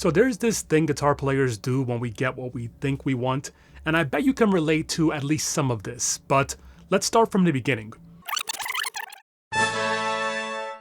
So there's this thing guitar players do when we get what we think we want, and I bet you can relate to at least some of this, but let's start from the beginning.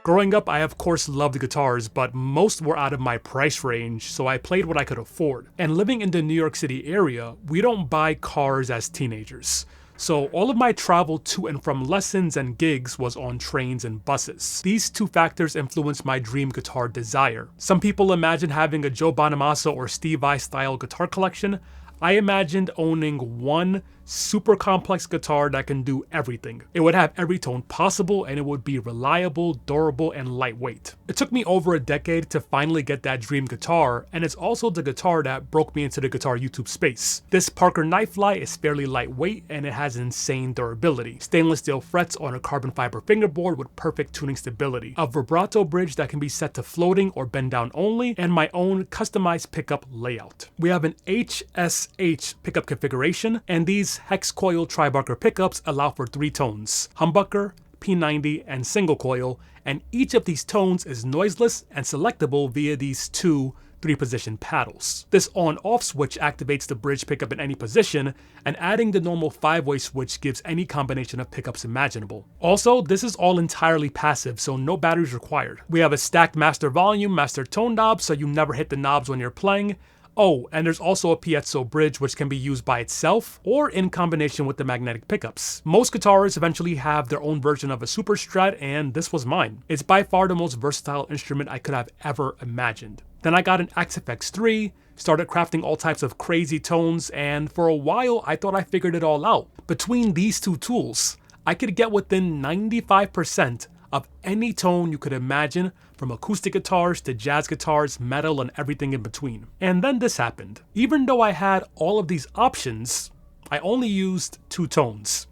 Growing up, I of course loved guitars, but most were out of my price range, so I played what I could afford. And living in the New York City area, we don't buy cars as teenagers. So all of my travel to and from lessons and gigs was on trains and buses. These two factors influenced my dream guitar desire. Some people imagine having a Joe Bonamassa or Steve Vai style guitar collection. I imagined owning one super complex guitar that can do everything. It would have every tone possible, and it would be reliable, durable, and lightweight. It took me over a decade to finally get that dream guitar, and it's also the guitar that broke me into the guitar YouTube space. This Parker Nitefly is fairly lightweight, and it has insane durability. Stainless steel frets on a carbon fiber fingerboard with perfect tuning stability. A vibrato bridge that can be set to floating or bend down only, and my own customized pickup layout. We have an HSH pickup configuration, and these hex coil tri-barker pickups allow for 3 tones: humbucker, P90, and single coil, and each of these tones is noiseless and selectable via these 2 3-position paddles. This on-off switch activates the bridge pickup in any position, and adding the normal 5-way switch gives any combination of pickups imaginable. Also, this is all entirely passive, so no batteries required. We have a stacked master volume, master tone knob, so you never hit the knobs when you're playing. Oh, and there's also a piezo bridge which can be used by itself or in combination with the magnetic pickups. Most guitarists eventually have their own version of a Super Strat, and this was mine. It's by far the most versatile instrument I could have ever imagined. Then I got an Axe-Fx 3, started crafting all types of crazy tones, and for a while I thought I figured it all out. Between these 2 tools, I could get within 95% of any tone you could imagine, from acoustic guitars to jazz guitars, metal, and everything in between. And then this happened. Even though I had all of these options, I only used 2 tones: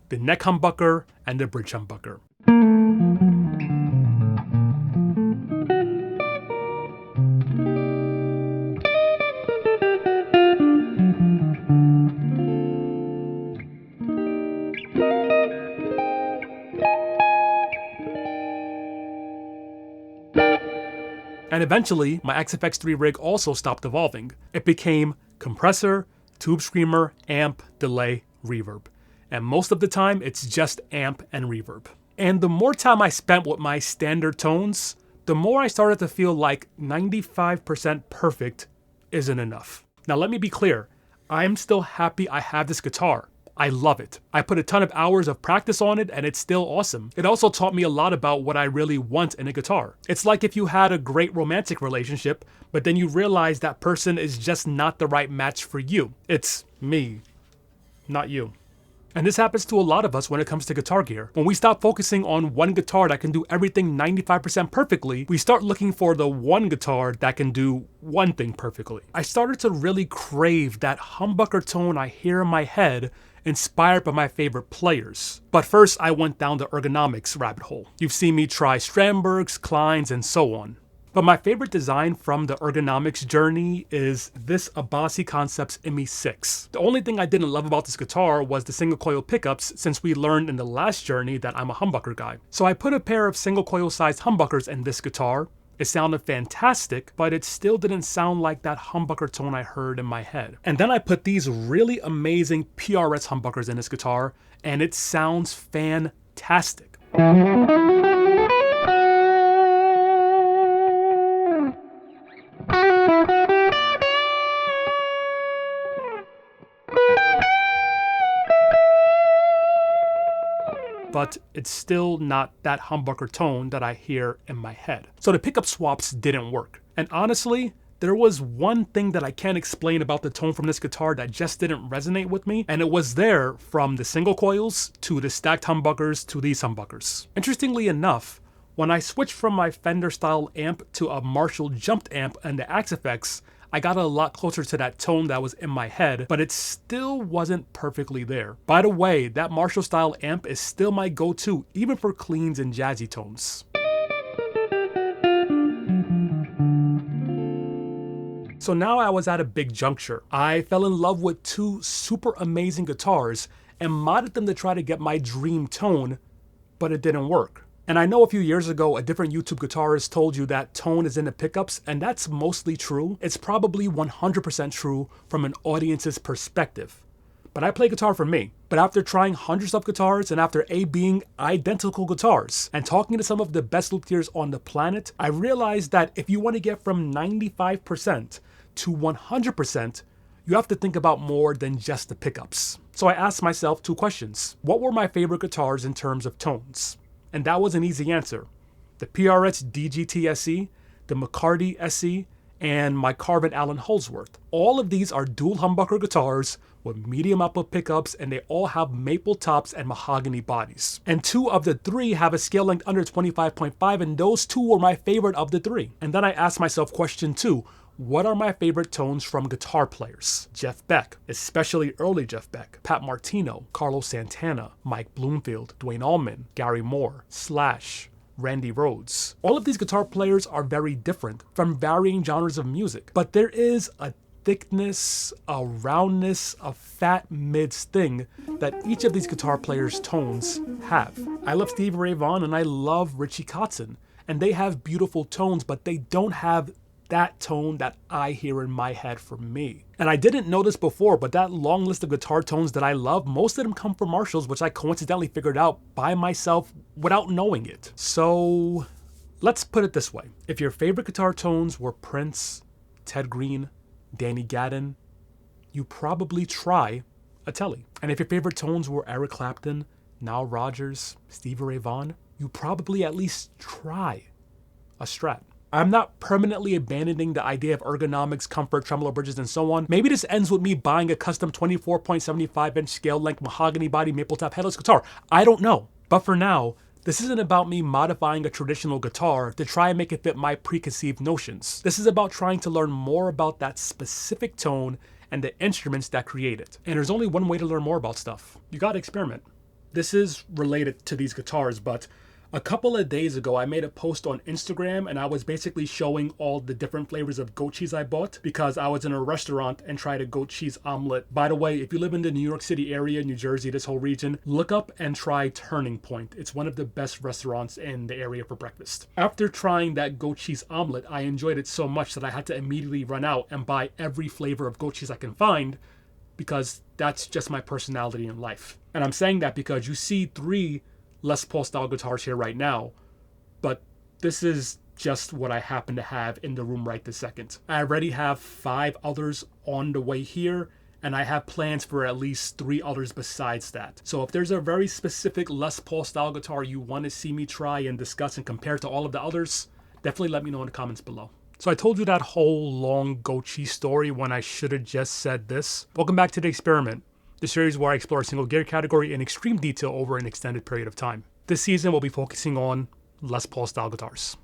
the neck humbucker and the bridge humbucker. And eventually, my Axe-Fx 3 rig also stopped evolving. It became compressor, tube screamer, amp, delay, reverb. And most of the time, it's just amp and reverb. And the more time I spent with my standard tones, the more I started to feel like 95% perfect isn't enough. Now let me be clear, I'm still happy I have this guitar. I love it. I put a ton of hours of practice on it, and it's still awesome. It also taught me a lot about what I really want in a guitar. It's like if you had a great romantic relationship, but then you realize that person is just not the right match for you. It's me, not you. And this happens to a lot of us when it comes to guitar gear. When we stop focusing on one guitar that can do everything 95% perfectly, we start looking for the one guitar that can do one thing perfectly. I started to really crave that humbucker tone I hear in my head, inspired by my favorite players. But first, I went down the ergonomics rabbit hole. You've seen me try Strandbergs, Kleins, and so on. But my favorite design from the ergonomics journey is this Abasi Concepts IMI 6. The only thing I didn't love about this guitar was the single coil pickups, since we learned in the last journey that I'm a humbucker guy. So I put a pair of single coil sized humbuckers in this guitar. It sounded fantastic, but it still didn't sound like that humbucker tone I heard in my head. And then I put these really amazing PRS humbuckers in this guitar, and it sounds fantastic. But it's still not that humbucker tone that I hear in my head. So the pickup swaps didn't work. And honestly, there was one thing that I can't explain about the tone from this guitar that just didn't resonate with me, and it was there from the single coils to the stacked humbuckers to these humbuckers. Interestingly enough, when I switched from my Fender style amp to a Marshall jumped amp and the Axe-Fx, I got a lot closer to that tone that was in my head, but it still wasn't perfectly there. By the way, that Marshall style amp is still my go-to, even for cleans and jazzy tones. So now I was at a big juncture. I fell in love with 2 super amazing guitars and modded them to try to get my dream tone, but it didn't work. And I know a few years ago, a different YouTube guitarist told you that tone is in the pickups, and that's mostly true. It's probably 100% true from an audience's perspective. But I play guitar for me. But after trying hundreds of guitars and after being identical guitars and talking to some of the best luthiers on the planet, I realized that if you want to get from 95% to 100%, you have to think about more than just the pickups. So I asked myself 2 questions. What were my favorite guitars in terms of tones? And that was an easy answer. The PRS DGT SE, the McCarty SE, and my Carvin Allen Holsworth. All of these are dual humbucker guitars with medium output pickups, and they all have maple tops and mahogany bodies. And 2 of the 3 have a scale length under 25.5, and those 2 were my favorite of the 3. And then I asked myself question 2, what are my favorite tones from guitar players? Jeff Beck, especially early Jeff Beck, Pat Martino, Carlos Santana, Mike Bloomfield, Duane Allman, Gary Moore, Slash, Randy Rhoads. All of these guitar players are very different from varying genres of music, but there is a thickness, a roundness, a fat mids thing that each of these guitar players' tones have. I love Stevie Ray Vaughan and I love Richie Kotzen, and they have beautiful tones, but they don't have that tone that I hear in my head for me. And I didn't know this before, but that long list of guitar tones that I love, most of them come from Marshalls, which I coincidentally figured out by myself without knowing it. So let's put it this way. If your favorite guitar tones were Prince, Ted Green, Danny Gadden, you probably try a Telly. And if your favorite tones were Eric Clapton, Nile Rodgers, Stevie Ray Vaughan, you probably at least try a Strat. I'm not permanently abandoning the idea of ergonomics, comfort, tremolo bridges, and so on. Maybe this ends with me buying a custom 24.75-inch scale-length mahogany body maple top headless guitar. I don't know. But for now, this isn't about me modifying a traditional guitar to try and make it fit my preconceived notions. This is about trying to learn more about that specific tone and the instruments that create it. And there's only one way to learn more about stuff. You gotta experiment. This is related to these guitars, but a couple of days ago, I made a post on Instagram and I was basically showing all the different flavors of goat cheese I bought because I was in a restaurant and tried a goat cheese omelet. By the way, if you live in the New York City area, New Jersey, this whole region, look up and try Turning Point. It's one of the best restaurants in the area for breakfast. After trying that goat cheese omelet, I enjoyed it so much that I had to immediately run out and buy every flavor of goat cheese I can find because that's just my personality in life. And I'm saying that because you see 3 Les Paul style guitars here right now, but this is just what I happen to have in the room right this second. I already have 5 others on the way here, and I have plans for at least 3 others besides that. So if there's a very specific Les Paul style guitar you want to see me try and discuss and compare to all of the others, definitely let me know in the comments below. So I told you that whole long goat cheese story when I should have just said this. Welcome back to The Experiment, the series where I explore a single gear category in extreme detail over an extended period of time. This season we'll be focusing on Les Paul style guitars.